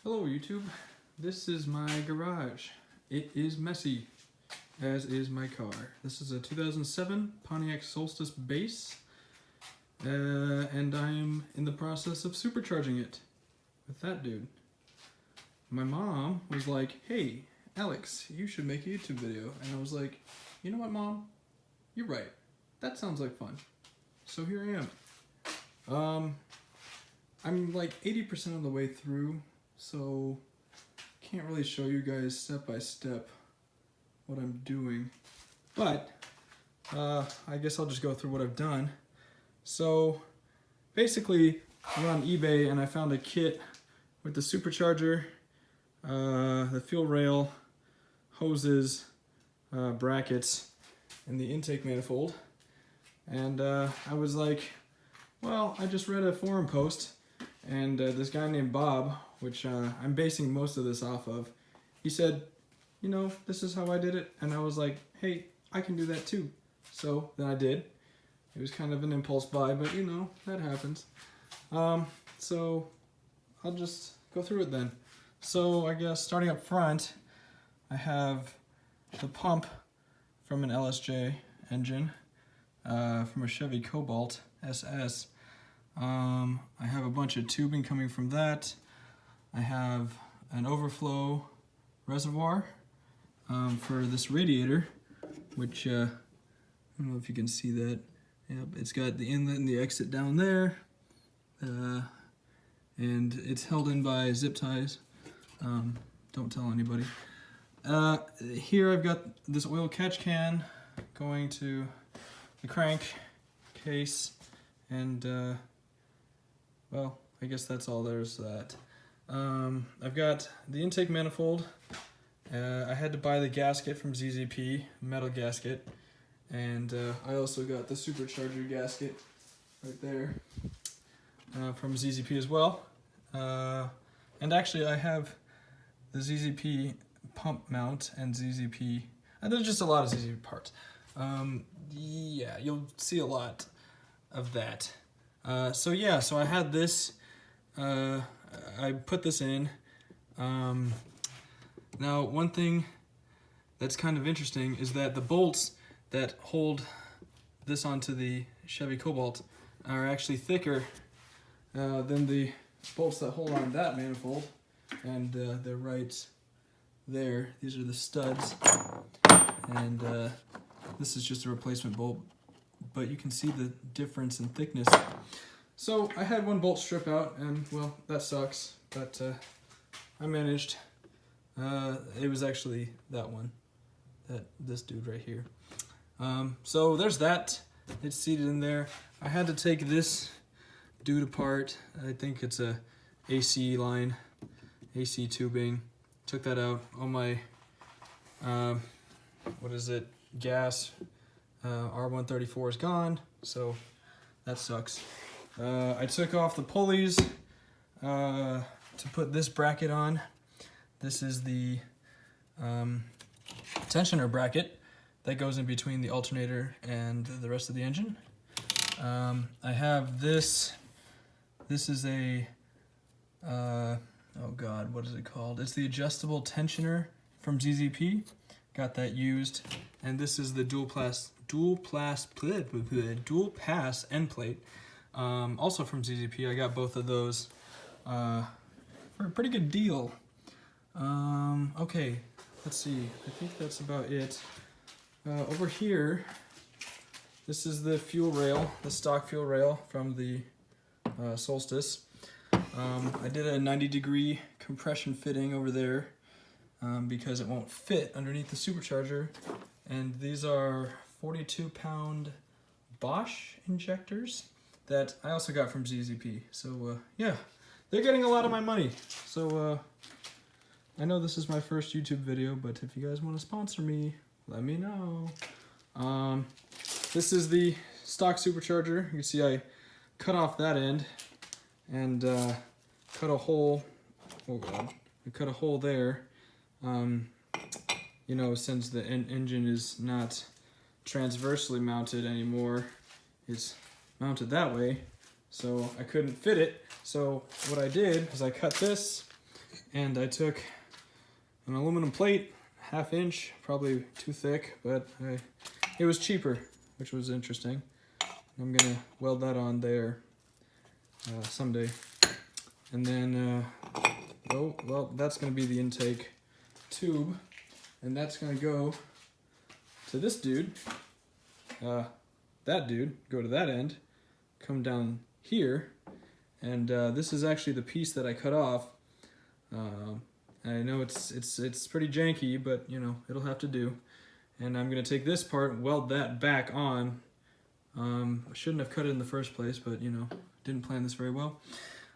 Hello YouTube, this is my garage. It is messy, as is my car. This is a 2007 Pontiac Solstice base, and I'm in the process of supercharging it with that dude. My mom was like, hey Alex, you should make a YouTube video. And I was like, you know what Mom, you're right, that sounds like fun. So here I am. I'm like 80% of the way through, so can't really show you guys step by step what I'm doing, but I guess I'll just go through what I've done. So basically I went on eBay and I found a kit with the supercharger, the fuel rail, hoses, brackets, and the intake manifold. And I was like, well, I just read a forum post, and this guy named Bob, which I'm basing most of this off of, he said, you know, this is how I did it. And I was like, hey, I can do that too. So then I did. It was kind of an impulse buy, but you know, that happens. So I'll just go through it then. So I guess starting up front, I have the pump from an LSJ engine, from a Chevy Cobalt SS. I have a bunch of tubing coming from that. I have an overflow reservoir for this radiator, which I don't know if you can see that. Yep, it's got the inlet and the exit down there, and it's held in by zip ties. Don't tell anybody. Here I've got this oil catch can going to the crank case, and well, I guess that's all there's to that. I've got the intake manifold. I had to buy the gasket from ZZP, metal gasket, and I also got the supercharger gasket right there from ZZP as well. And actually I have the ZZP pump mount and ZZP, and there's just a lot of ZZP parts. Yeah, you'll see a lot of that. So yeah, so I had this, I put this in. Now one thing that's kind of interesting is that the bolts that hold this onto the Chevy Cobalt are actually thicker than the bolts that hold on that manifold, and they're right there. These are the studs, and this is just a replacement bolt, but you can see the difference in thickness. So I had one bolt strip out, and well, that sucks, but I managed. It was actually that one, this dude right here. So there's that. It's seated in there. I had to take this dude apart. I think it's a AC line, AC tubing. Took that out. All my, what is it, gas, R134 is gone, so that sucks. I took off the pulleys to put this bracket on. This is the tensioner bracket that goes in between the alternator and the rest of the engine. I have this. This is a, oh God, what is it called? It's the adjustable tensioner from ZZP. Got that used. And this is the dual pass end plate. Also from ZZP. I got both of those for a pretty good deal. Okay, let's see. I think that's about it. Over here, this is the fuel rail, the stock fuel rail from the Solstice. I did a 90-degree compression fitting over there because it won't fit underneath the supercharger. And these are 42-pound Bosch injectors that I also got from ZZP. So yeah, they're getting a lot of my money. So I know this is my first YouTube video, but if you guys want to sponsor me, let me know. This is the stock supercharger. You can see I cut off that end and cut a hole. Oh God, I cut a hole there. You know, since the engine is not transversely mounted anymore, it's mounted that way, so I couldn't fit it. So what I did is I cut this and I took an aluminum plate, 1/2 inch, probably too thick, but it was cheaper, which was interesting. I'm gonna weld that on there someday. And then, oh, well, that's gonna be the intake tube, and that's gonna go to this dude, that dude, go to that end, come down here, and this is actually the piece that I cut off. I know it's pretty janky, but you know, it'll have to do. And I'm gonna take this part and weld that back on. I shouldn't have cut it in the first place, but you know, didn't plan this very well.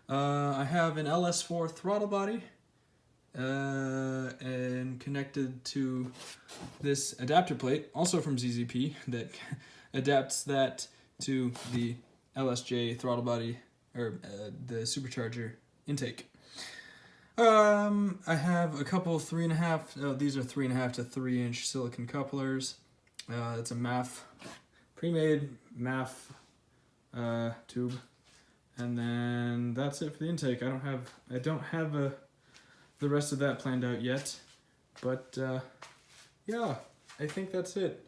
I have an LS4 throttle body and connected to this adapter plate, also from ZZP, that adapts that to the LSJ throttle body, or the supercharger intake. I have a couple 3.5, these are 3.5 to 3 inch silicon couplers. It's a MAF, pre-made MAF tube. And then that's it for the intake. I don't have the rest of that planned out yet, but yeah, I think that's it.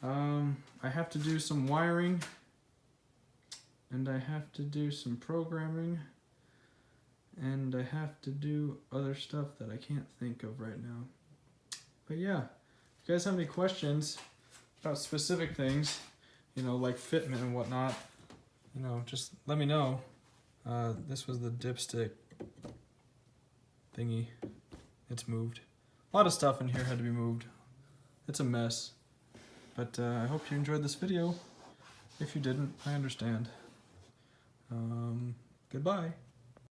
I have to do some wiring, and I have to do some programming, and I have to do other stuff that I can't think of right now. But yeah, if you guys have any questions about specific things, you know, like fitment and whatnot, you know, just let me know. This was the dipstick thingy. It's moved. A lot of stuff in here had to be moved. It's a mess. But I hope you enjoyed this video. If you didn't, I understand. Goodbye.